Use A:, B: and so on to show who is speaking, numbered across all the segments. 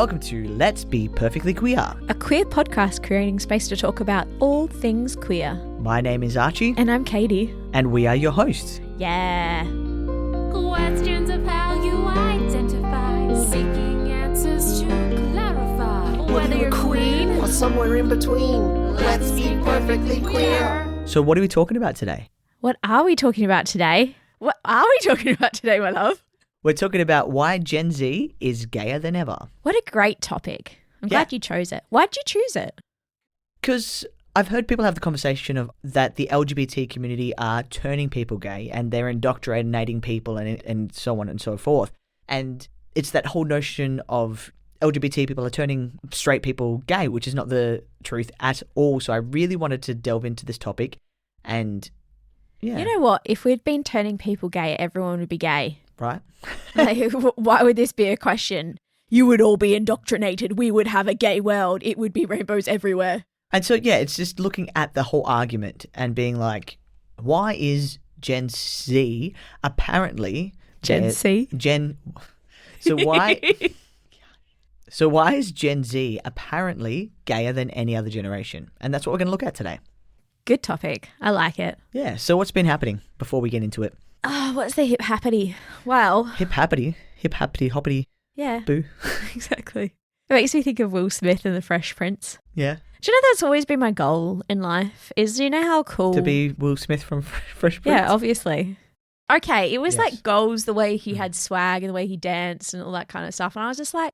A: Welcome to Let's Be Perfectly Queer,
B: a queer podcast creating space to talk about all things queer.
A: My name is Archie.
B: And I'm Katie.
A: And we are your hosts.
B: Yeah.
C: Questions of how you identify, seeking answers to clarify. Whether you're queen
D: or somewhere in between, let's be perfectly queer.
A: So what are we talking about today?
B: What are we talking about today? What are we talking about today, my love?
A: We're talking about why Gen Z is gayer than ever.
B: What a great topic. I'm glad you chose it. Why'd you choose it?
A: Because I've heard people have the conversation of that the LGBT community are turning people gay and they're indoctrinating people and so on and so forth. And it's that whole notion of LGBT people are turning straight people gay, which is not the truth at all. So I really wanted to delve into this topic and yeah.
B: You know what? If we'd been turning people gay, everyone would be gay.
A: Right?
B: Like, why would this be a question? You would all be indoctrinated. We would have a gay world. It would be rainbows everywhere.
A: And so, yeah, it's just looking at the whole argument and being like, why is Gen Z apparently... So why is Gen Z apparently gayer than any other generation? And that's what we're going to look at today.
B: Good topic. I like it.
A: Yeah. So what's been happening before we get into it?
B: Oh, what's the hip happity? Well,
A: hip happity, hoppity.
B: Yeah.
A: Boo.
B: Exactly. It makes me think of Will Smith and the Fresh Prince.
A: Yeah.
B: Do you know that's always been my goal in life? Is, do you know how cool...
A: To be Will Smith from Fresh Prince?
B: Yeah, obviously. Okay, it was
A: Yes.
B: like goals, the way he had swag and the way he danced and all that kind of stuff. And I was just like,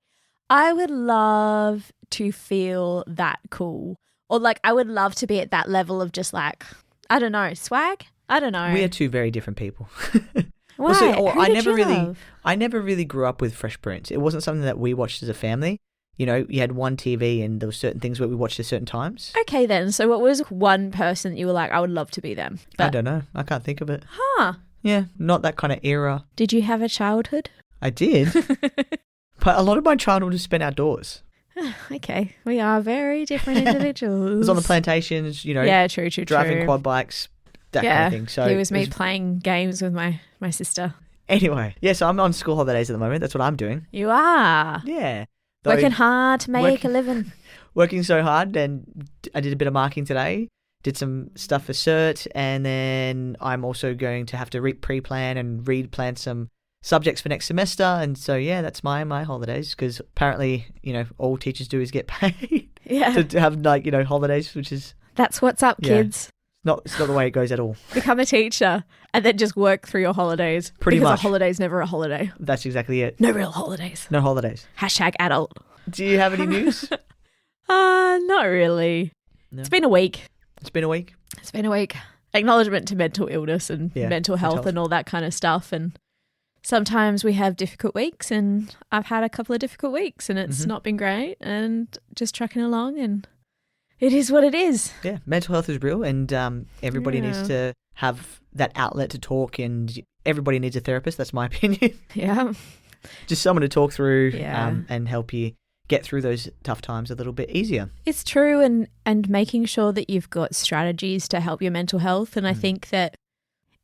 B: I would love to feel that cool. Or like, I would love to be at that level of just like, I don't know, swag? I don't know.
A: We are two very different people.
B: Why?
A: Also,
B: Who
A: I
B: did
A: never
B: you
A: really,
B: love?
A: I never really grew up with Fresh Prince. It wasn't something that we watched as a family. You know, you had one TV and there were certain things where we watched at certain times.
B: Okay then, so what was one person that you were like, I would love to be them?
A: I don't know. I can't think of it.
B: Huh.
A: Yeah, not that kind of era.
B: Did you have a childhood?
A: I did. But a lot of my childhood was spent outdoors.
B: Okay, we are very different individuals.
A: It was on the plantations, you know.
B: Yeah, true.
A: Driving quad bikes, that kind of thing. So
B: it was me playing games with my sister.
A: Anyway, so I'm on school holidays at the moment. That's what I'm doing.
B: You are.
A: Yeah.
B: Working hard to make a living.
A: Working so hard, and I did a bit of marking today. Did some stuff for cert, and then I'm also going to have to pre-plan and plan some subjects for next semester. And so, yeah, that's my holidays, because apparently, you know, all teachers do is get paid to have, like, you know, holidays, which is...
B: That's what's up, kids.
A: It's not the way it goes at all.
B: Become a teacher and then just work through your holidays.
A: Pretty
B: because
A: much.
B: a holiday's never a holiday.
A: That's exactly it.
B: No real holidays.
A: No holidays.
B: #adult.
A: Do you have any news?
B: Not really.
A: No.
B: It's been a week.
A: It's been a week.
B: Acknowledgement to mental illness and mental health and all that kind of stuff. And sometimes we have difficult weeks, and I've had a couple of difficult weeks, and it's not been great, and just trucking along, and it is what it is.
A: Yeah, mental health is real, and everybody needs to have that outlet to talk, and everybody needs a therapist. That's my opinion.
B: Yeah.
A: Just someone to talk through and help you get through those tough times a little bit easier.
B: It's true, and making sure that you've got strategies to help your mental health. And I think that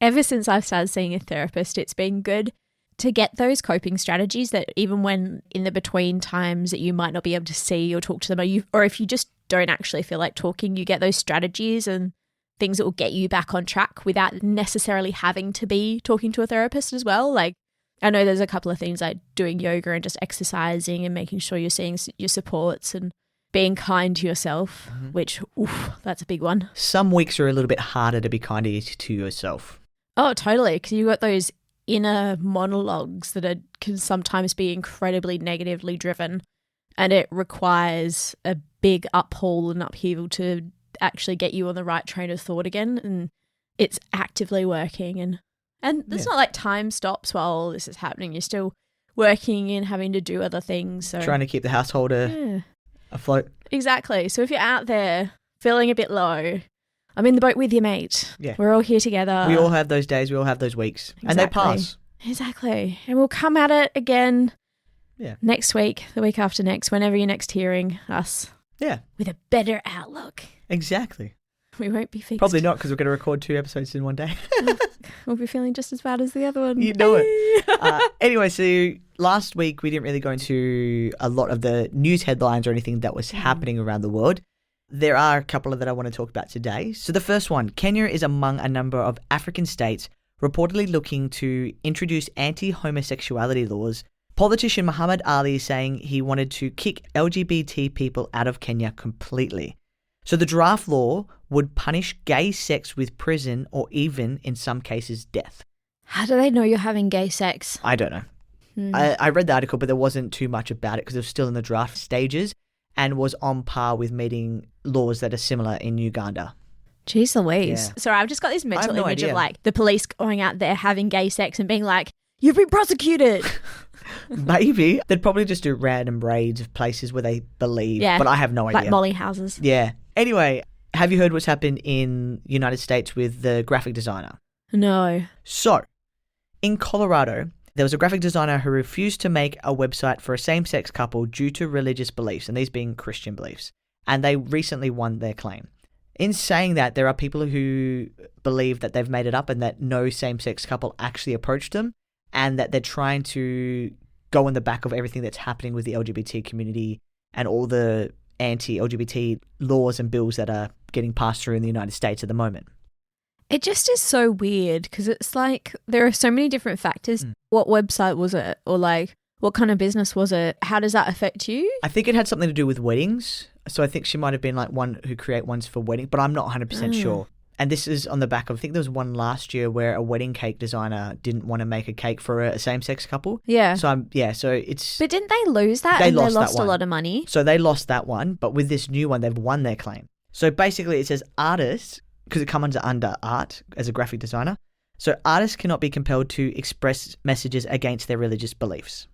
B: ever since I've started seeing a therapist, it's been good to get those coping strategies that even when in the between times that you might not be able to see or talk to them, or if you just don't actually feel like talking, you get those strategies and things that will get you back on track without necessarily having to be talking to a therapist as well. Like, I know there's a couple of things like doing yoga and just exercising and making sure you're seeing your supports and being kind to yourself, which, that's a big one.
A: Some weeks are a little bit harder to be kind to yourself.
B: Oh, totally. Because you've got those inner monologues that can sometimes be incredibly negatively driven, and it requires a big uphaul and upheaval to actually get you on the right train of thought again. And it's actively working. And it's not like time stops while all this is happening. You're still working and having to do other things. So
A: trying to keep the household afloat.
B: Exactly. So if you're out there feeling a bit low, I'm in the boat with you, mate.
A: Yeah.
B: We're all here together.
A: We all have those days. We all have those weeks.
B: Exactly.
A: And they pass.
B: Exactly. And we'll come at it again next week, the week after next, whenever you're next hearing us.
A: Yeah.
B: With a better outlook.
A: Exactly.
B: We won't be fixed.
A: Probably not, because we're going to record 2 episodes in one day.
B: We'll be feeling just as bad as the other one.
A: You know it. Anyway, so last week we didn't really go into a lot of the news headlines or anything that was happening around the world. There are a couple of that I want to talk about today. So the first one, Kenya is among a number of African states reportedly looking to introduce anti-homosexuality laws. Politician Muhammad Ali is saying he wanted to kick LGBT people out of Kenya completely. So the draft law would punish gay sex with prison or even, in some cases, death.
B: How do they know you're having gay sex?
A: I don't know. I read the article, but there wasn't too much about it because it was still in the draft stages and was on par with meeting laws that are similar in Uganda.
B: Jeez Louise.
A: Yeah.
B: Sorry, I've just got this mental
A: no
B: image
A: idea.
B: of like the police going out there having gay sex and being like, you've been prosecuted.
A: Maybe. They'd probably just do random raids of places where they believe,
B: Yeah.
A: but I have no idea.
B: Like molly houses.
A: Yeah. Anyway, have you heard what's happened in the United States with the graphic designer?
B: No.
A: So, in Colorado, there was a graphic designer who refused to make a website for a same-sex couple due to religious beliefs, and these being Christian beliefs. And they recently won their claim. In saying that, there are people who believe that they've made it up and that no same-sex couple actually approached them, and that they're trying to go on the back of everything that's happening with the LGBT community and all the anti-LGBT laws and bills that are getting passed through in the United States at the moment.
B: It just is so weird because it's like there are so many different factors. What website was it? Or like what kind of business was it? How does that affect you?
A: I think it had something to do with weddings. So I think she might have been like one who create ones for wedding, but I'm not 100% sure. And this is on the back of, I think there was one last year where a wedding cake designer didn't want to make a cake for a same-sex couple.
B: Yeah.
A: So so it's...
B: But didn't they lose that?
A: They
B: and
A: lost
B: they lost
A: that
B: a
A: one.
B: lot of money.
A: So they lost that one, but with this new one, they've won their claim. So basically it says artists, because it comes under art as a graphic designer. So artists cannot be compelled to express messages against their religious beliefs.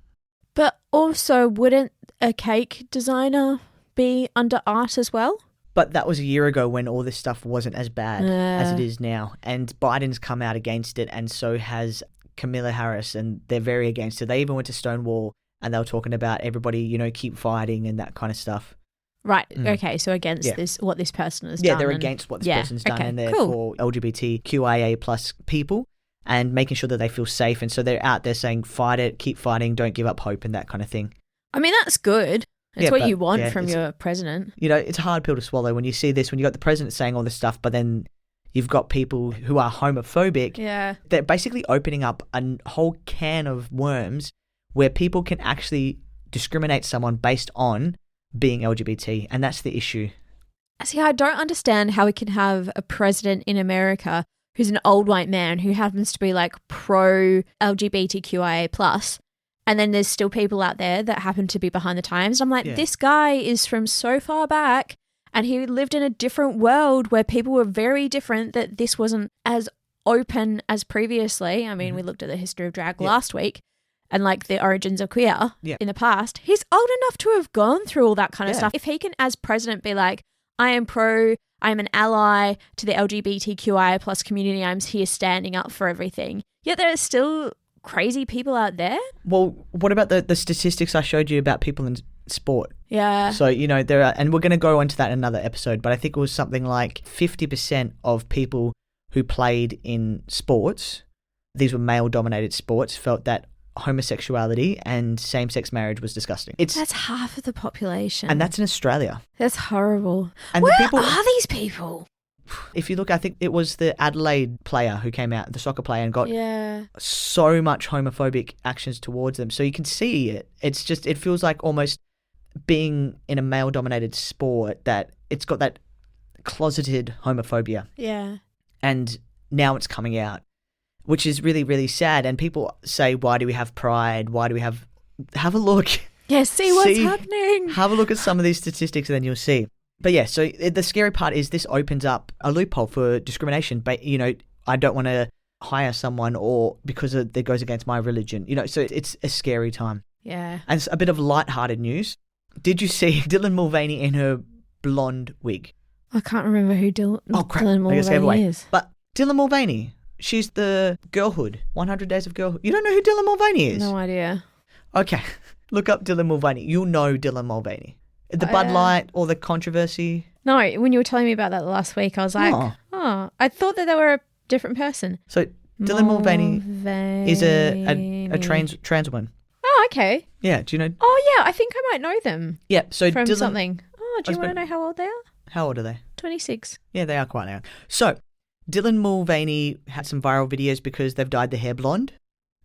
B: But also, wouldn't a cake designer be under art as well?
A: But that was a year ago when all this stuff wasn't as bad as it is now. And Biden's come out against it, and so has Kamala Harris, and they're very against it. They even went to Stonewall, and they were talking about everybody, keep fighting and that kind of stuff.
B: Right. Okay. So against what this person has done.
A: Yeah, they're against what this person's done, and they're for LGBTQIA plus people and making sure that they feel safe. And so they're out there saying, fight it, keep fighting, don't give up hope and that kind of thing.
B: I mean, that's good. It's
A: Yeah,
B: what
A: but,
B: you want from your president.
A: It's a hard pill to swallow when you see this, when you got the president saying all this stuff, but then you've got people who are homophobic.
B: Yeah.
A: They're basically opening up a whole can of worms where people can actually discriminate someone based on being LGBT, and that's the issue.
B: See, I don't understand how we can have a president in America who's an old white man who happens to be like pro LGBTQIA plus, and then there's still people out there that happen to be behind the times. I'm like, this guy is from so far back, and he lived in a different world where people were very different, that this wasn't as open as previously. I mean, we looked at the history of drag last week, and like the origins of queer in the past. He's old enough to have gone through all that kind of stuff. If he can, as president, be like, I am an ally to the LGBTQIA plus community, I'm here standing up for everything. Yet there are still crazy people out there.
A: Well, what about the statistics I showed you about people in sport?
B: Yeah.
A: So, there are, and we're going to go into that in another episode, but I think it was something like 50% of people who played in sports, these were male-dominated sports, felt that homosexuality and same-sex marriage was disgusting.
B: That's half of the population.
A: And that's in Australia.
B: That's horrible.
A: And
B: Where
A: the people,
B: are these people?
A: if you look, I think it was the Adelaide player who came out, the soccer player, and got so much homophobic actions towards them. So you can see it. It's just, it feels like almost being in a male-dominated sport that it's got that closeted homophobia.
B: Yeah.
A: And now it's coming out, which is really, really sad. And people say, why do we have pride? Why do we have a look.
B: Yeah, see what's happening.
A: Have a look at some of these statistics and then you'll see. But yeah, so the scary part is this opens up a loophole for discrimination. But, I don't want to hire someone or because it goes against my religion. So it's a scary time.
B: Yeah.
A: And it's a bit of lighthearted news. Did you see Dylan Mulvaney in her blonde wig?
B: I can't remember who Dylan Mulvaney is.
A: But Dylan Mulvaney, she's the Girlhood, 100 Days of Girlhood. You don't know who Dylan Mulvaney is?
B: No idea.
A: Okay, look up Dylan Mulvaney. You'll know Dylan Mulvaney. The Bud Light or the controversy?
B: No, when you were telling me about that last week, I was like, I thought that they were a different person.
A: So Dylan Mulvaney is a trans woman.
B: Oh, okay.
A: Yeah, do you know?
B: Oh, yeah, I think I might know them.
A: Yeah, so
B: from
A: Dylan,
B: something. Oh, do you want to know how old they are?
A: How old are they?
B: 26.
A: Yeah, they are quite young. So Dylan Mulvaney had some viral videos because they've dyed their hair blonde.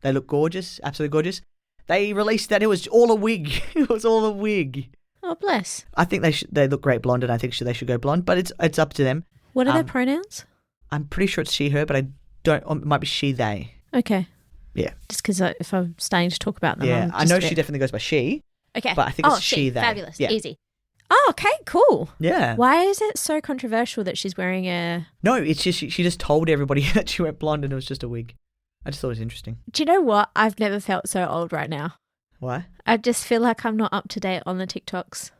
A: They look gorgeous, absolutely gorgeous. They released that it was all a wig. It was all a wig.
B: Oh, bless.
A: I think they look great blonde, and I think they should go blonde, but it's up to them.
B: What are their pronouns?
A: I'm pretty sure it's she, her, but I don't. It might be she, they.
B: Okay.
A: Yeah.
B: Just because if I'm starting to talk about them,
A: yeah, I know she definitely goes by she.
B: Okay.
A: But I think it's she, they.
B: Fabulous.
A: Yeah.
B: Easy. Oh, okay, cool.
A: Yeah.
B: Why is it so controversial that she's wearing a...
A: No, it's just she just told everybody that she went blonde and it was just a wig. I just thought it was interesting.
B: Do you know what? I've never felt so old right now.
A: Why?
B: I just feel like I'm not up to date on the TikToks.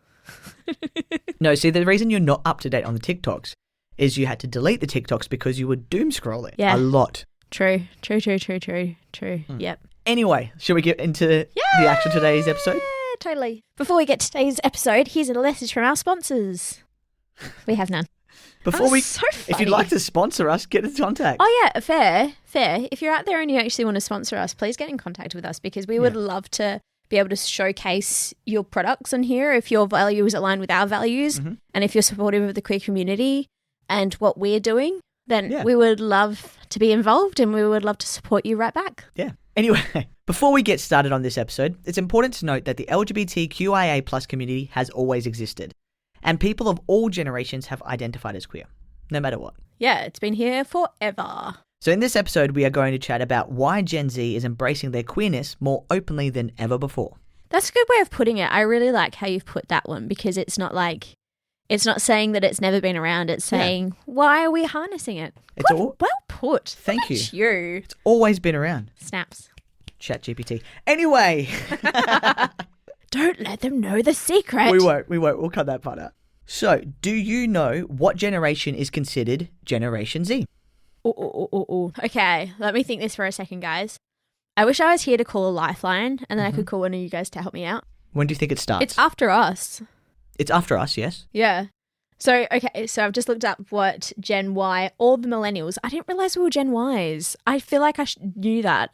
A: No, see, the reason you're not up to date on the TikToks is you had to delete the TikToks because you were doom scrolling a lot.
B: True. Yep.
A: Anyway, shall we get into the actual today's episode?
B: Yeah, totally. Before we get to today's episode, here's a message from our sponsors. We have none.
A: If you'd like to sponsor us, get in contact.
B: Oh yeah, fair. If you're out there and you actually want to sponsor us, please get in contact with us because we would love to be able to showcase your products on here if your values align with our values and if you're supportive of the queer community and what we're doing, then we would love to be involved and we would love to support you right back.
A: Yeah. Anyway, before we get started on this episode, it's important to note that the LGBTQIA+ community has always existed. And people of all generations have identified as queer, no matter what.
B: Yeah, it's been here forever.
A: So in this episode, we are going to chat about why Gen Z is embracing their queerness more openly than ever before.
B: That's a good way of putting it. I really like how you've put that one because it's not saying that it's never been around. It's saying, why are we harnessing it? Well put.
A: Thank you.
B: You.
A: It's always been around.
B: Snaps.
A: ChatGPT. Anyway.
B: Don't let them know the secret.
A: We won't. We'll cut that part out. So, do you know what generation is considered Generation Z?
B: Okay, let me think this for a second, guys. I wish I was here to call a Lifeline and then I could call one of you guys to help me out.
A: When do you think it starts?
B: It's after us.
A: It's after us, yes.
B: Yeah. So, okay, so I've just looked up what Gen Y or the millennials. I didn't realise we were Gen Ys. I feel like I knew that,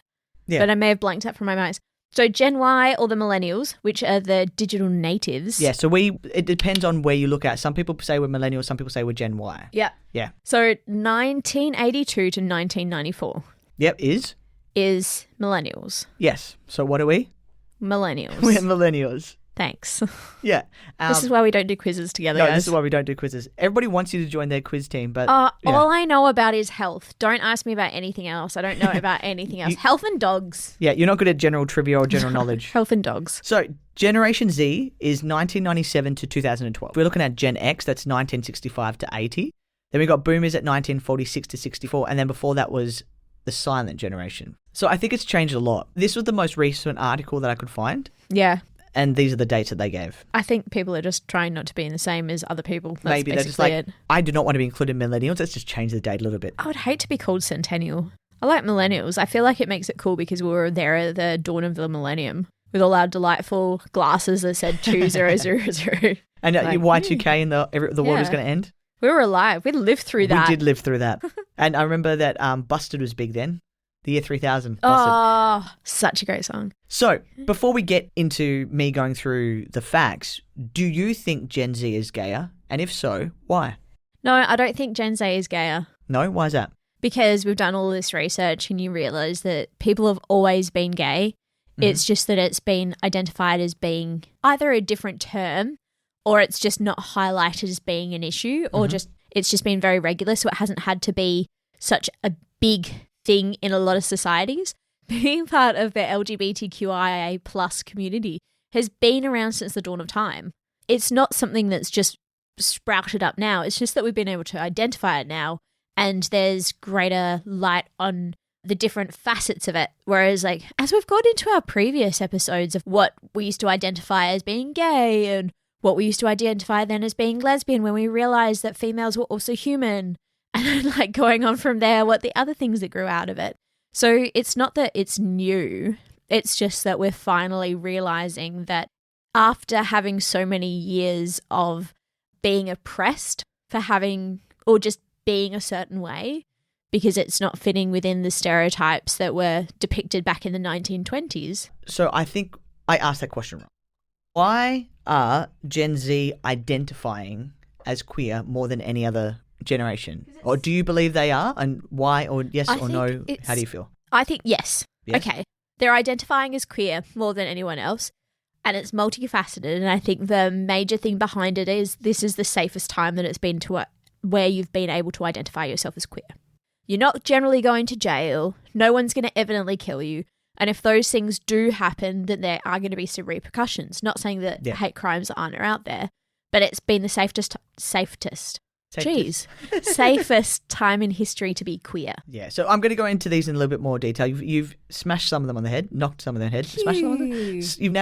B: but I may have blanked out from my mind. So Gen Y or the millennials, which are the digital natives.
A: Yeah, so it depends on where you look at. Some people say we're millennials, some people say we're Gen Y.
B: Yeah.
A: Yeah.
B: So 1982 to 1994.
A: Yep, is
B: millennials.
A: Yes. So what are we?
B: Millennials.
A: We're millennials.
B: Thanks.
A: Yeah.
B: This is why we don't do quizzes together,
A: no,
B: guys.
A: this is why we don't do quizzes. Everybody wants you to join their quiz team, but...
B: All I know about is health. Don't ask me about anything else. I don't know about anything else. Health and dogs.
A: Yeah, you're not good at general trivia or general knowledge.
B: Health and dogs.
A: So, Generation Z is 1997 to 2012. We're looking at Gen X, that's 1965 to 80. Then we got Boomers at 1946 to 64, and then before that was the silent generation. So I think it's changed a lot. This was the most recent article that I could find.
B: Yeah.
A: And these are the dates that they gave.
B: I think people are just trying not to be in the same as other people. That's
A: Maybe they're just like,
B: it.
A: I do not want to be included in millennials. Let's just change the date a little bit.
B: I would hate to be called centennial. I like millennials. I feel like it makes it cool because we were there at the dawn of the millennium with all our delightful glasses that said 2000.
A: And
B: like,
A: Y2K and the world is going to end.
B: We were alive. We lived through that.
A: We did live through that. And I remember that Busted was big then. The year 3000. Busted.
B: Oh, such a great song.
A: So, before we get into me going through the facts, do you think Gen Z is gayer? And if so, why?
B: No, I don't think Gen Z is gayer.
A: No? Why is that?
B: Because we've done all this research and you realise that people have always been gay. Mm-hmm. It's just that it's been identified as being either a different term or it's just not highlighted as being an issue or it's just been very regular, so it hasn't had to be such a big thing in a lot of societies. Being part of the LGBTQIA+ community has been around since the dawn of time. It's not something that's just sprouted up now. It's just that we've been able to identify it now and there's greater light on the different facets of it. Whereas, like, as we've got into our previous episodes of what we used to identify as being gay and what we used to identify then as being lesbian, when we realised that females were also human, and then, like, going on from there, what the other things that grew out of it. So it's not that it's new. It's just that we're finally realising that after having so many years of being oppressed for having or just being a certain way because it's not fitting within the stereotypes that were depicted back in the 1920s.
A: So I think I asked that question wrong. Why are Gen Z identifying as queer more than any other generation? Or do you believe they are? And why? Or yes or no? How do you feel?
B: I think yes.
A: Yes?
B: Okay. They're identifying as queer more than anyone else. And it's multifaceted. And I think the major thing behind it is this is the safest time that it's been to where you've been able to identify yourself as queer. You're not generally going to jail. No one's going to evidently kill you. And if those things do happen, then there are going to be some repercussions. Not saying that hate crimes aren't out there, but it's been the safest time in history to be queer.
A: Yeah, so I'm going to go into these in a little bit more detail. You've smashed some of them on the head, knocked some of them on the head, smashed them on the head. You've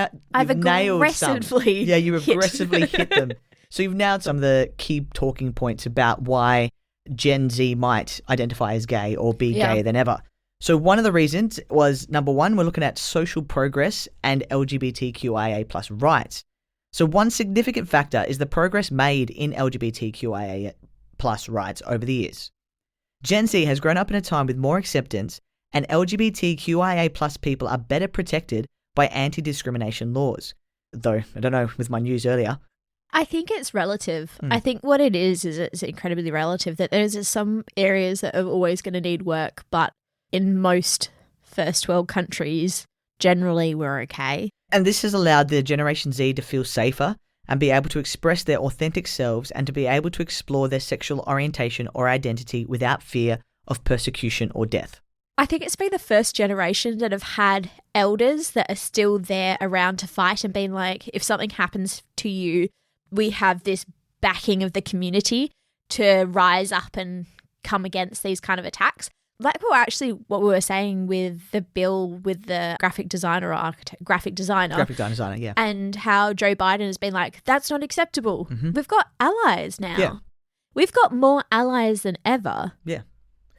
A: nailed some. Yeah, you aggressively hit them. So you've nailed some of the key talking points about why Gen Z might identify as gay or be gayer than ever. So one of the reasons was, number one, we're looking at social progress and LGBTQIA plus rights. So one significant factor is the progress made in LGBTQIA plus rights over the years. Gen Z has grown up in a time with more acceptance, and LGBTQIA plus people are better protected by anti-discrimination laws. Though, I don't know, with my news earlier.
B: I think it's relative. I think what it is it's incredibly relative, that there's some areas that are always going to need work, but in most first world countries, generally we're okay.
A: And this has allowed the Generation Z to feel safer and be able to express their authentic selves and to be able to explore their sexual orientation or identity without fear of persecution or death.
B: I think it's been the first generation that have had elders that are still there around to fight and being like, if something happens to you, we have this backing of the community to rise up and come against these kind of attacks. Like what we were saying with the bill with the graphic designer,
A: yeah.
B: And how Joe Biden has been like, that's not acceptable. We've got allies now. Yeah. We've got more allies than ever.
A: Yeah.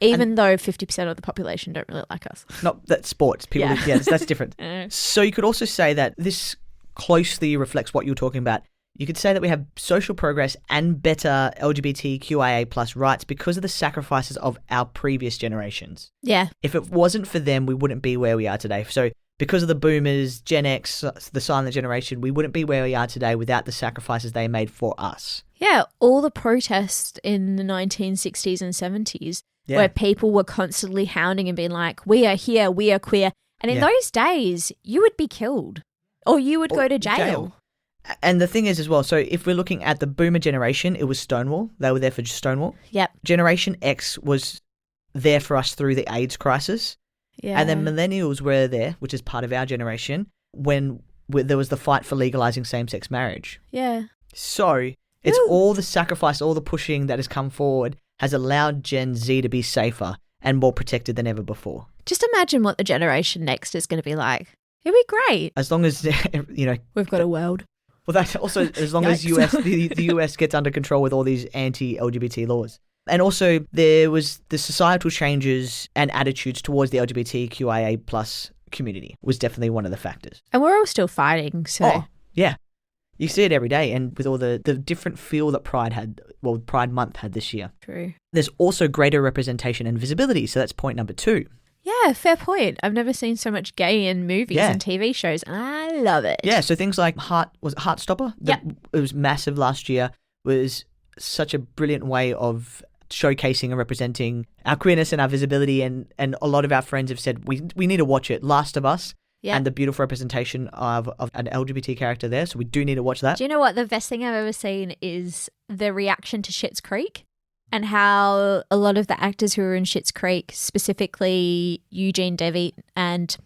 B: Even though 50% of the population don't really like us.
A: Not that sports. People, that's different. So you could also say that this closely reflects what you were talking about. You could say that we have social progress and better LGBTQIA plus rights because of the sacrifices of our previous generations.
B: Yeah.
A: If it wasn't for them, we wouldn't be where we are today. So because of the boomers, Gen X, the silent generation, we wouldn't be where we are today without the sacrifices they made for us.
B: Yeah, all the protests in the 1960s and 70s where people were constantly hounding and being like, we are here, we are queer. And in those days, you would be killed or you would go to jail.
A: And the thing is as well, so if we're looking at the boomer generation, it was Stonewall. They were there for Stonewall.
B: Yep.
A: Generation X was there for us through the AIDS crisis.
B: Yeah.
A: And then millennials were there, which is part of our generation, when there was the fight for legalizing same-sex marriage.
B: Yeah.
A: So it's all the sacrifice, all the pushing that has come forward has allowed Gen Z to be safer and more protected than ever before.
B: Just imagine what the generation next is going to be like. It'd be great.
A: As long as,
B: we've got a world.
A: Well, that's also as long as the US gets under control with all these anti-LGBT laws. And also there was the societal changes and attitudes towards the LGBTQIA plus community was definitely one of the factors.
B: And we're all still fighting, so.
A: Oh, yeah. You see it every day, and with all the different feel that Pride Month had this year.
B: True.
A: There's also greater representation and visibility, so that's point number 2.
B: Yeah, fair point. I've never seen so much gay in movies and TV shows, and I love it.
A: Yeah, so things like Heartstopper?
B: Yep.
A: It was massive last year. Was such a brilliant way of showcasing and representing our queerness and our visibility, and a lot of our friends have said, we need to watch it. Last of Us. Yep. And the beautiful representation of an LGBT character there, so we do need to watch that.
B: Do you know what the best thing I've ever seen is the reaction to Schitt's Creek? And how a lot of the actors who were in Schitt's Creek, specifically Eugene Levy, thank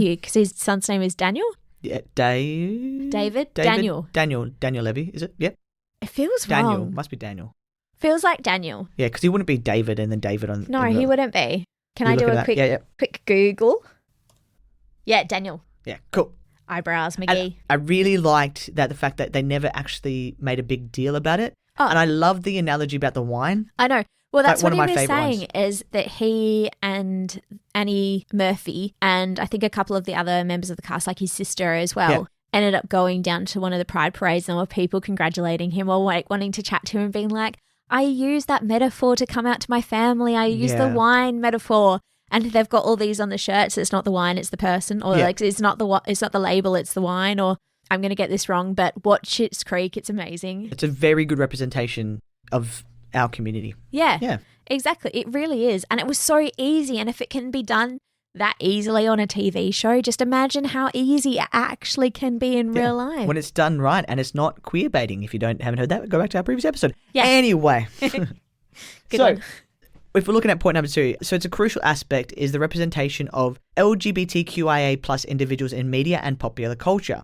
B: you, because his son's name is Daniel.
A: Yeah, David.
B: Daniel
A: Levy, is it? Yep.
B: It feels
A: Daniel.
B: wrong.
A: Must be Daniel.
B: Feels like Daniel.
A: Yeah, because he wouldn't be David and then David on.
B: No, he wouldn't be. Can I do a quick Google? Yeah, Daniel.
A: Yeah, cool.
B: Eyebrows, McGee.
A: And I really liked the fact that they never actually made a big deal about it.
B: Oh.
A: And I love the analogy about the wine.
B: I know. Well, that's
A: like
B: what he was saying is that he and Annie Murphy and I think a couple of the other members of the cast, like his sister as well, ended up going down to one of the Pride parades, and there were people congratulating him or like wanting to chat to him and being like, I used that metaphor to come out to my family. I used the wine metaphor. And they've got all these on the shirts. It's not the wine, it's the person. Or like it's not the label, it's the wine. Or I'm going to get this wrong, but watch Schitt's Creek. It's amazing.
A: It's a very good representation of our community.
B: Yeah, exactly. It really is. And it was so easy. And if it can be done that easily on a TV show, just imagine how easy it actually can be in real life.
A: When it's done right and it's not queer baiting. If you haven't heard that, go back to our previous episode.
B: Yeah.
A: Anyway.
B: Good
A: so,
B: one.
A: if we're looking at point number 2, so it's a crucial aspect is the representation of LGBTQIA plus individuals in media and popular culture.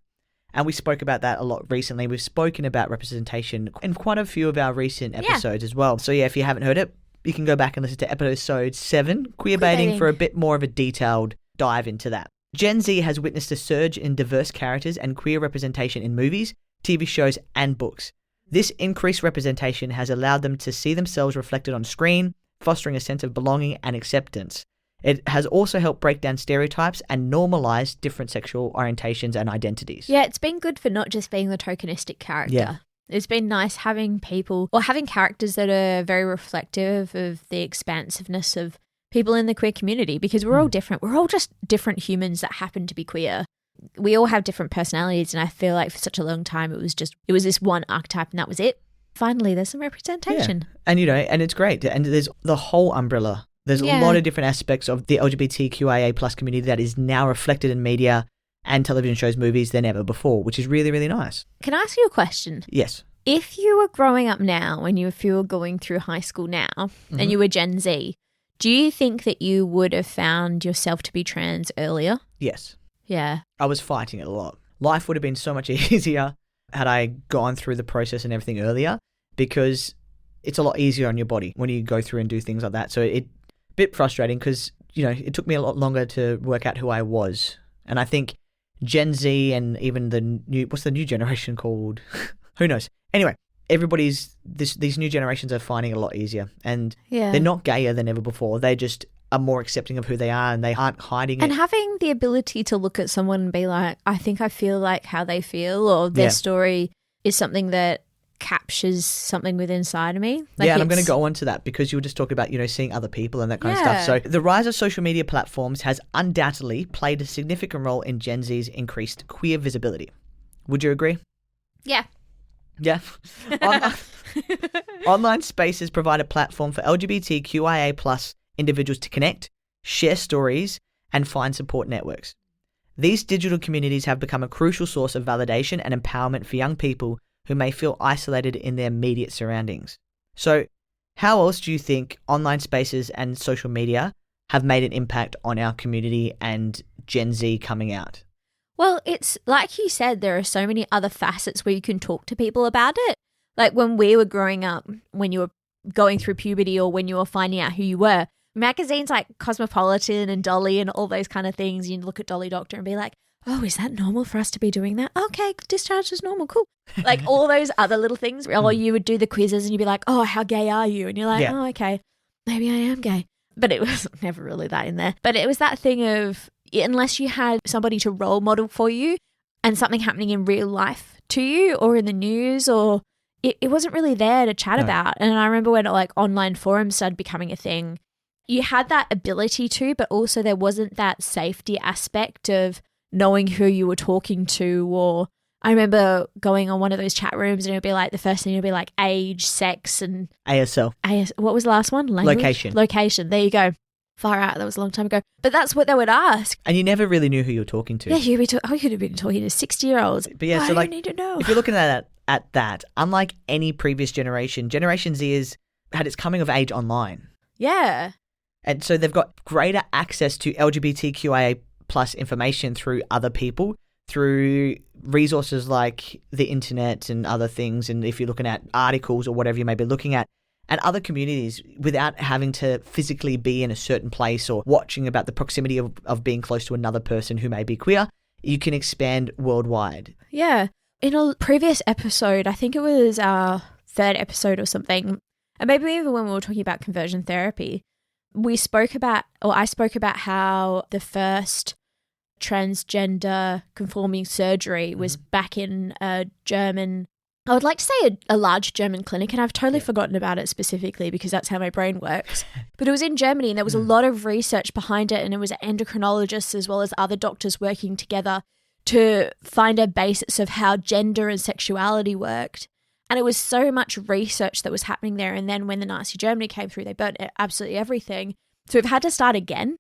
A: And we spoke about that a lot recently. We've spoken about representation in quite a few of our recent episodes as well. So if you haven't heard it, you can go back and listen to episode 7, Queer Baiting, for a bit more of a detailed dive into that. Gen Z has witnessed a surge in diverse characters and queer representation in movies, TV shows, and books. This increased representation has allowed them to see themselves reflected on screen, fostering a sense of belonging and acceptance. It has also helped break down stereotypes and normalize different sexual orientations and identities.
B: Yeah, it's been good for not just being the tokenistic character.
A: Yeah.
B: It's been nice having people or having characters that are very reflective of the expansiveness of people in the queer community, because we're all different. We're all just different humans that happen to be queer. We all have different personalities, and I feel like for such a long time it was this one archetype and that was it. Finally, there's some representation.
A: Yeah. And, and it's great. And there's the whole umbrella. There's a lot of different aspects of the LGBTQIA plus community that is now reflected in media and television shows, movies than ever before, which is really, really nice.
B: Can I ask you a question?
A: Yes.
B: If you were growing up now and if you were going through high school now and you were Gen Z, do you think that you would have found yourself to be trans earlier?
A: Yes.
B: Yeah.
A: I was fighting it a lot. Life would have been so much easier had I gone through the process and everything earlier, because it's a lot easier on your body when you go through and do things like that. So it's a bit frustrating because, it took me a lot longer to work out who I was. And I think Gen Z and even what's the new generation called? Who knows? Anyway, these new generations are finding it a lot easier, and they're not gayer than ever before. They just are more accepting of who they are, and they aren't hiding it.
B: And having the ability to look at someone and be like, I think I feel like how they feel, or their story is something that captures something within inside of me.
A: And I'm going to go on to that because you were just talking about, seeing other people and that kind of stuff. So the rise of social media platforms has undoubtedly played a significant role in Gen Z's increased queer visibility. Would you agree?
B: Yeah.
A: Yeah. Online spaces provide a platform for LGBTQIA plus individuals to connect, share stories, and find support networks. These digital communities have become a crucial source of validation and empowerment for young people who may feel isolated in their immediate surroundings. So, how else do you think online spaces and social media have made an impact on our community and Gen Z coming out?
B: Well, it's like you said, there are so many other facets where you can talk to people about it. Like when we were growing up, when you were going through puberty or when you were finding out who you were, magazines like Cosmopolitan and Dolly and all those kind of things, you look at Dolly Doctor and be like, oh, is that normal for us to be doing that? Okay, discharge is normal, cool. Like all those other little things. Or you would do the quizzes and you'd be like, oh, how gay are you? And you're like, oh, okay, maybe I am gay. But it was never really that in there. But it was that thing of, unless you had somebody to role model for you and something happening in real life to you or in the news, or it wasn't really there to chat about. And I remember when online forums started becoming a thing, you had that ability to, but also there wasn't that safety aspect of knowing who you were talking to. Or I remember going on one of those chat rooms and it would be like, the first thing would be like age, sex, and
A: ASL.
B: What was the last one? Language? Location. There you go. Far out. That was a long time ago. But that's what they would ask.
A: And you never really knew who you were talking to.
B: Yeah, you could have been talking to 60-year-olds.
A: But yeah, so
B: I need to know.
A: If you're looking at that, unlike any previous generation, Generation Z had its coming of age online.
B: Yeah.
A: And so they've got greater access to LGBTQIA plus information through other people, through resources like the internet and other things. And if you're looking at articles or whatever you may be looking at, and other communities, without having to physically be in a certain place or watching about the proximity of being close to another person who may be queer, you can expand worldwide.
B: Yeah. In a previous episode, I think it was our 3rd episode or something, and maybe even when we were talking about conversion therapy, I spoke about how the first transgender conforming surgery was back in a German, I would like to say a large German clinic, and I've totally forgotten about it specifically because that's how my brain works. But it was in Germany, and there was a lot of research behind it, and it was endocrinologists as well as other doctors working together to find a basis of how gender and sexuality worked. And it was so much research that was happening there. And then when the Nazi Germany came through, they burnt absolutely everything. So we've had to start again.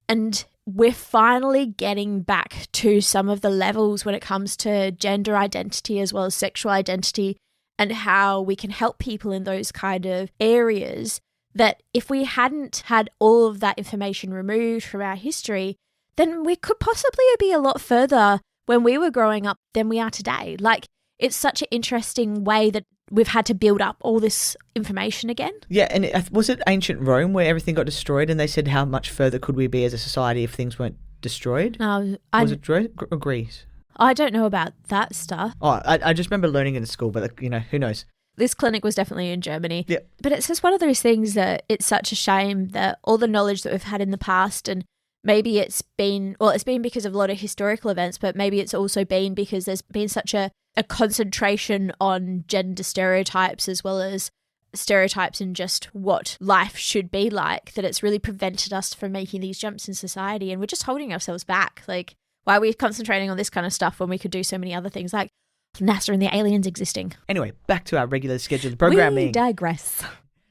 B: And we're finally getting back to some of the levels when it comes to gender identity as well as sexual identity and how we can help people in those kind of areas that if we hadn't had all of that information removed from our history, then we could possibly be a lot further when we were growing up than we are today. Like, it's such an interesting way that we've had to build up all this information again.
A: Yeah, and was it ancient Rome where everything got destroyed and they said how much further could we be as a society if things weren't destroyed?
B: No,
A: was it Greece?
B: I don't know about that stuff.
A: Oh, I just remember learning it in school, but who knows?
B: This clinic was definitely in Germany.
A: Yeah.
B: But it's just one of those things that it's such a shame that all the knowledge that we've had in the past, and maybe it's been because of a lot of historical events, but maybe it's also been because there's been such a concentration on gender stereotypes as well as stereotypes in just what life should be like, that it's really prevented us from making these jumps in society, and we're just holding ourselves back. Like, why are we concentrating on this kind of stuff when we could do so many other things like NASA and the aliens existing?
A: Anyway, back to our regular scheduled programming.
B: We digress.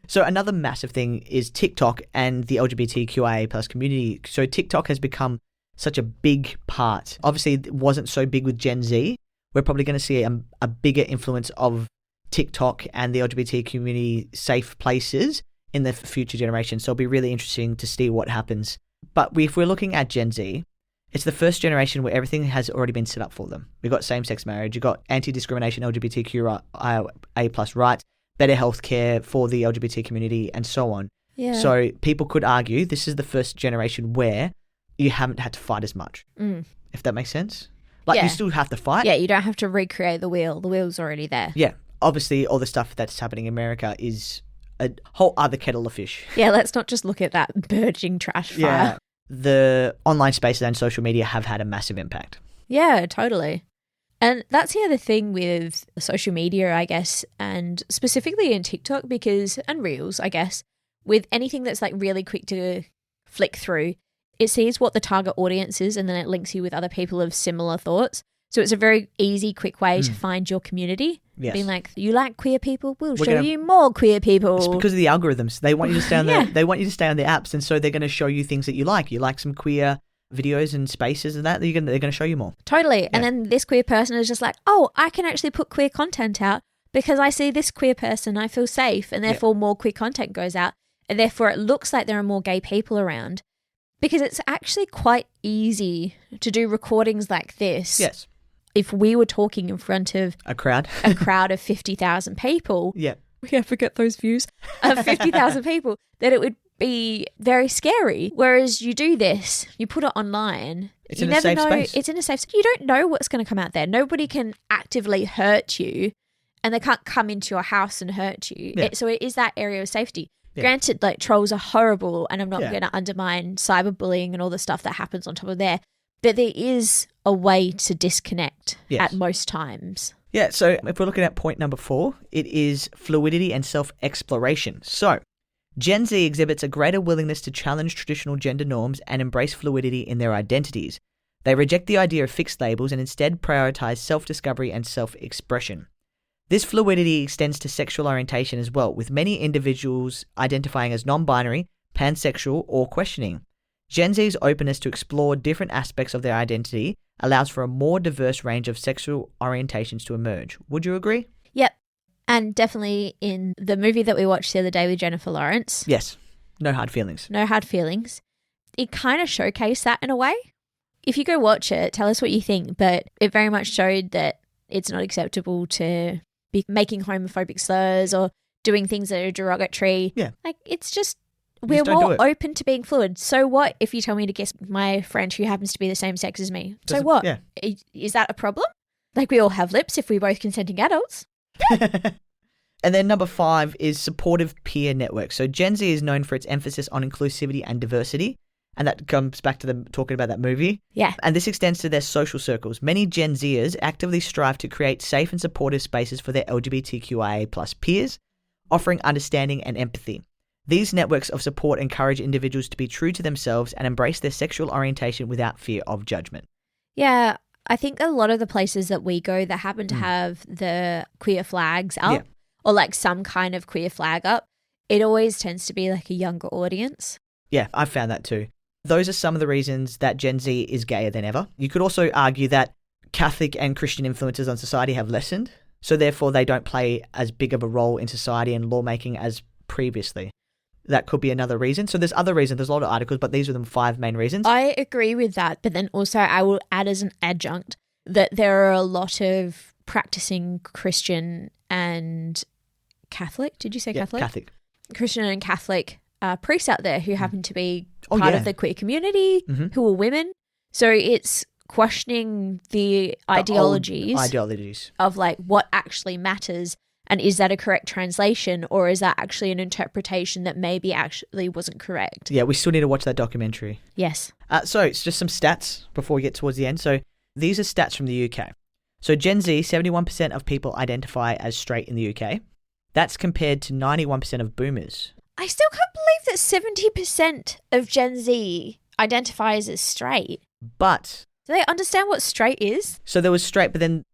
A: So another massive thing is TikTok and the LGBTQIA plus community. So TikTok has become such a big part. Obviously, it wasn't so big with Gen Z. We're probably going to see a bigger influence of TikTok and the LGBT community safe places in the future generations. So it'll be really interesting to see what happens. But if we're looking at Gen Z, it's the first generation where everything has already been set up for them. We've got same-sex marriage, you've got anti-discrimination, LGBTQIA plus rights, better healthcare for the LGBT community, and so on.
B: Yeah.
A: So people could argue this is the first generation where you haven't had to fight as much, if that makes sense. Like, you still have to fight.
B: Yeah, you don't have to recreate the wheel. The wheel's already there.
A: Yeah. Obviously, all the stuff that's happening in America is a whole other kettle of fish.
B: Yeah, let's not just look at that burgeoning trash fire.
A: Yeah. The online spaces and social media have had a massive impact.
B: Yeah, totally. And that's the other thing with social media, I guess, and specifically in TikTok and Reels, I guess, with anything that's like really quick to flick through, it sees what the target audience is and then it links you with other people of similar thoughts. So it's a very easy, quick way to find your community.
A: Yes.
B: Being like, you like queer people? We'll show you more queer people.
A: It's because of the algorithms. They want you to stay on they want you to stay on the apps, and so they're going to show you things that you like. You like some queer videos and spaces and that, they're going to show you more.
B: Totally.
A: Yeah.
B: And then this queer person is just like, oh, I can actually put queer content out because I see this queer person, I feel safe, and therefore more queer content goes out, and therefore it looks like there are more gay people around. Because it's actually quite easy to do recordings like this.
A: Yes.
B: If we were talking in front of
A: a crowd
B: of 50,000 people.
A: Yeah.
B: Yeah, forget those views. Of 50,000 people, that it would be very scary. Whereas you do this, you put it online.
A: It's
B: you
A: in a safe space.
B: It's in a safe space. You don't know what's going to come out there. Nobody can actively hurt you, and they can't come into your house and hurt you.
A: Yeah.
B: So it is that area of safety.
A: Yeah.
B: Granted, like, trolls are horrible, and I'm not going to undermine cyberbullying and all the stuff that happens on top of there. But there is a way to disconnect at most times.
A: Yeah, so if we're looking at point number 4, it is fluidity and self-exploration. So Gen Z exhibits a greater willingness to challenge traditional gender norms and embrace fluidity in their identities. They reject the idea of fixed labels and instead prioritize self-discovery and self-expression. This fluidity extends to sexual orientation as well, with many individuals identifying as non-binary, pansexual, or questioning. Gen Z's openness to explore different aspects of their identity allows for a more diverse range of sexual orientations to emerge. Would you agree?
B: Yep. And definitely in the movie that we watched the other day with Jennifer Lawrence.
A: Yes. No hard feelings.
B: No hard feelings. It kind of showcased that in a way. If you go watch it, tell us what you think, but it very much showed that it's not acceptable to be making homophobic slurs or doing things that are derogatory.
A: Yeah.
B: Like, it's just, we're more open to being fluid. So what if you tell me to kiss my friend who happens to be the same sex as me? So what?
A: Yeah.
B: Is that a problem? Like, we all have lips if we're both consenting adults.
A: And then number 5 is supportive peer networks. So Gen Z is known for its emphasis on inclusivity and diversity, And that comes back to them talking about that movie.
B: Yeah.
A: And this extends to their social circles. Many Gen Zers actively strive to create safe and supportive spaces for their LGBTQIA plus peers, offering understanding and empathy. These networks of support encourage individuals to be true to themselves and embrace their sexual orientation without fear of judgment.
B: Yeah, I think a lot of the places that we go that happen to have the queer flags up or like some kind of queer flag up, it always tends to be like a younger audience.
A: Yeah, I've found that too. Those are some of the reasons that Gen Z is gayer than ever. You could also argue that Catholic and Christian influences on society have lessened, so therefore they don't play as big of a role in society and lawmaking as previously. That could be another reason. So there's other reasons. There's a lot of articles, but these are the 5 main reasons.
B: I agree with that, but then also I will add as an adjunct that there are a lot of practicing Christian and Catholic. Did you say Catholic?
A: Catholic.
B: Christian and Catholic priests out there who happen to be part of the queer community, who are women. So it's questioning the ideologies of like what actually matters, and is that a correct translation, or is that actually an interpretation that maybe actually wasn't correct?
A: Yeah, we still need to watch that documentary.
B: Yes.
A: So it's just some stats before we get towards the end. So these are stats from the UK. So Gen Z, 71% of people identify as straight in the UK. That's compared to 91% of boomers.
B: I still can't believe that 70% of Gen Z identifies as straight.
A: But
B: do they understand what straight is?
A: So there was straight, but then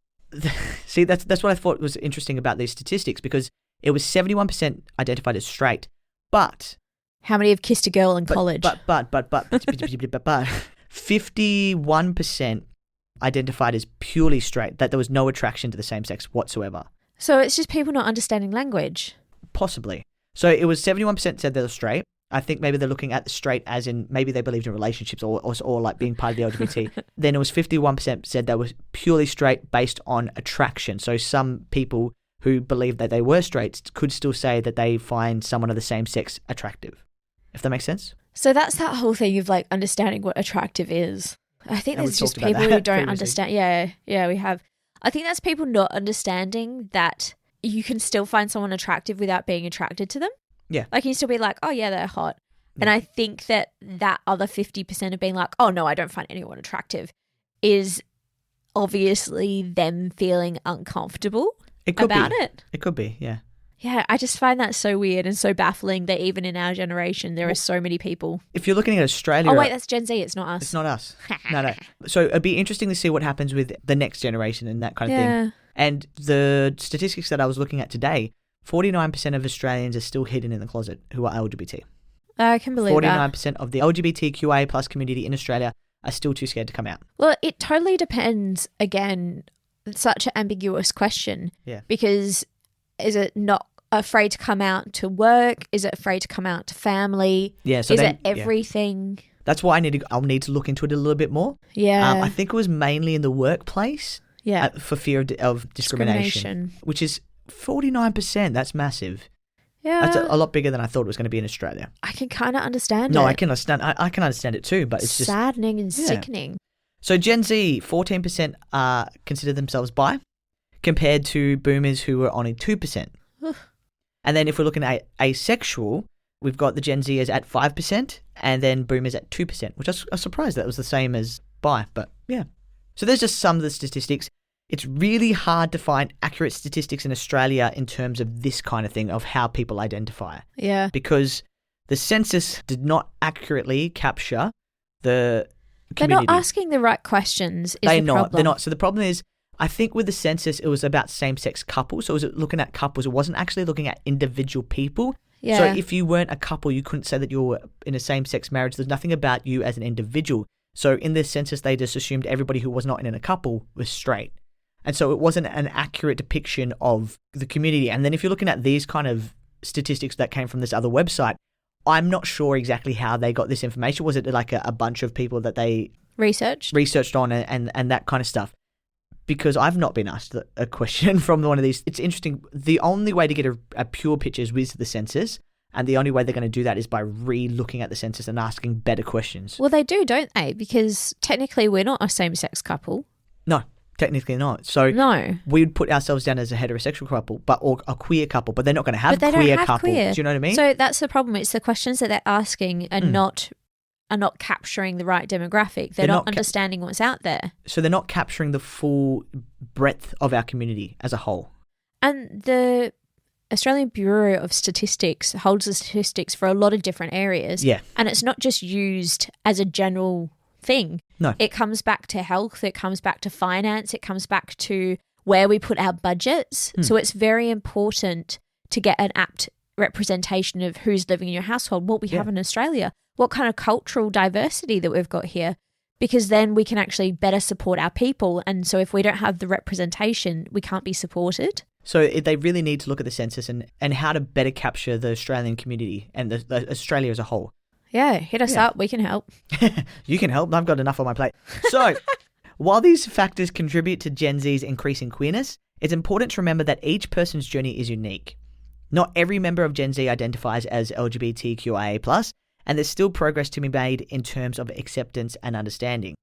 A: see, that's what I thought was interesting about these statistics, because it was 71% identified as straight, but
B: how many have kissed a girl in college?
A: But 51% identified as purely straight, that there was no attraction to the same sex whatsoever.
B: So it's just people not understanding language.
A: Possibly. So it was 71% said they were straight. I think maybe they're looking at the straight as in maybe they believed in relationships or like being part of the LGBT. Then it was 51% said they were purely straight based on attraction. So some people who believed that they were straight could still say that they find someone of the same sex attractive. If that makes sense?
B: So that's that whole thing of like understanding what attractive is. I think there's just people who don't understand. Yeah, we have. I think that's people not understanding that you can still find someone attractive without being attracted to them.
A: Yeah.
B: Like you can still be like, oh yeah, they're hot. Yeah. And I think that other 50% of being like, oh no, I don't find anyone attractive is obviously them feeling uncomfortable about it.
A: It could be, yeah.
B: Yeah, I just find that so weird and so baffling that even in our generation, there are so many people.
A: If you're looking at Australia...
B: Oh, wait, that's Gen Z. It's not us.
A: It's not us. No. So it'd be interesting to see what happens with the next generation and that kind of thing. And the statistics that I was looking at today, 49% of Australians are still hidden in the closet who are LGBT.
B: I can believe
A: 49% of the LGBTQIA plus community in Australia are still too scared to come out.
B: Well, it totally depends. Again, it's such an ambiguous question.
A: Yeah.
B: Because is it not afraid to come out to work? Is it afraid to come out to family?
A: Yeah. So
B: is it everything? Yeah.
A: That's why I'll need to look into it a little bit more.
B: Yeah.
A: I think it was mainly in the workplace. Yeah. For fear of discrimination. Which is 49%. That's massive.
B: Yeah.
A: That's a lot bigger than I thought it was going to be in Australia.
B: I can kind of understand it.
A: No, I can understand. I can understand it too, but it's just
B: saddening and sickening.
A: So Gen Z, 14% consider themselves bi, compared to boomers who were only 2%. And then if we're looking at asexual, we've got the Gen Zers at 5% and then boomers at 2%, which I was surprised that was the same as bi, but yeah. So there's just some of the statistics. It's really hard to find accurate statistics in Australia in terms of this kind of thing, of how people identify.
B: Yeah.
A: Because the census did not accurately capture the community.
B: They're not asking the right questions.
A: They're not. So the problem is, I think with the census, it was about same-sex couples. So it was looking at couples. It wasn't actually looking at individual people.
B: Yeah.
A: So if you weren't a couple, you couldn't say that you were in a same-sex marriage. There's nothing about you as an individual. So in this census, they just assumed everybody who was not in a couple was straight. And so it wasn't an accurate depiction of the community. And then if you're looking at these kind of statistics that came from this other website, I'm not sure exactly how they got this information. Was it like a bunch of people that they researched on and that kind of stuff? Because I've not been asked a question from one of these. It's interesting. The only way to get a pure picture is with the census. And the only way they're going to do that is by re-looking at the census and asking better questions.
B: Well, they do, don't they? Because technically we're not a same-sex couple.
A: No, technically not. So
B: no,
A: we'd put ourselves down as a heterosexual couple, or a queer couple, but they're not going to have queer couple. Do you know what I mean?
B: So that's the problem. It's the questions that they're asking are not are not capturing the right demographic. They're not understanding what's out there.
A: So they're not capturing the full breadth of our community as a whole.
B: And the Australian Bureau of Statistics holds the statistics for a lot of different areas.
A: Yeah.
B: And it's not just used as a general thing.
A: No.
B: It comes back to health. It comes back to finance. It comes back to where we put our budgets. So it's very important to get an apt representation of who's living in your household, what we have in Australia, what kind of cultural diversity that we've got here, because then we can actually better support our people. And so if we don't have the representation, we can't be supported.
A: So they really need to look at the census and how to better capture the Australian community and the Australia as a whole.
B: Yeah, hit us up. We can help.
A: You can help. I've got enough on my plate. So while these factors contribute to Gen Z's increasing queerness, it's important to remember that each person's journey is unique. Not every member of Gen Z identifies as LGBTQIA+, and there's still progress to be made in terms of acceptance and understanding.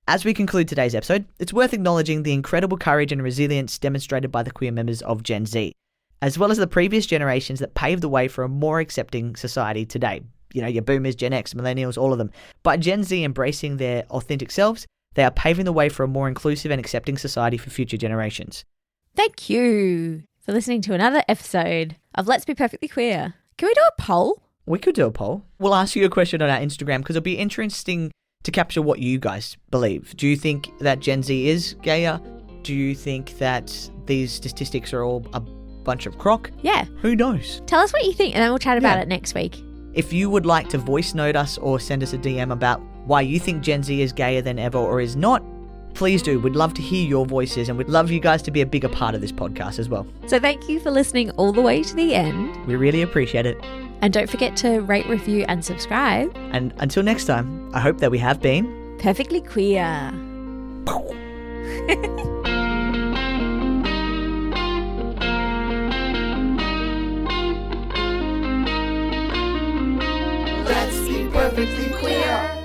A: As we conclude today's episode, it's worth acknowledging the incredible courage and resilience demonstrated by the queer members of Gen Z, as well as the previous generations that paved the way for a more accepting society today. You know, your boomers, Gen X, millennials, all of them. By Gen Z embracing their authentic selves, they are paving the way for a more inclusive and accepting society for future generations.
B: Thank you for listening to another episode of Let's Be Perfectly Queer. Can we do a poll?
A: We could do a poll. We'll ask you a question on our Instagram because it'll be interesting to capture what you guys believe. Do you think that Gen Z is gayer? Do you think that these statistics are all a bunch of crock?
B: Yeah.
A: Who knows?
B: Tell us what you think and then we'll chat about it next week.
A: If you would like to voice note us or send us a DM about why you think Gen Z is gayer than ever or is not, please do. We'd love to hear your voices and we'd love you guys to be a bigger part of this podcast as well.
B: So thank you for listening all the way to the end.
A: We really appreciate it.
B: And don't forget to rate, review and subscribe.
A: And until next time, I hope that we have been
B: perfectly queer.
D: Let's be perfectly queer.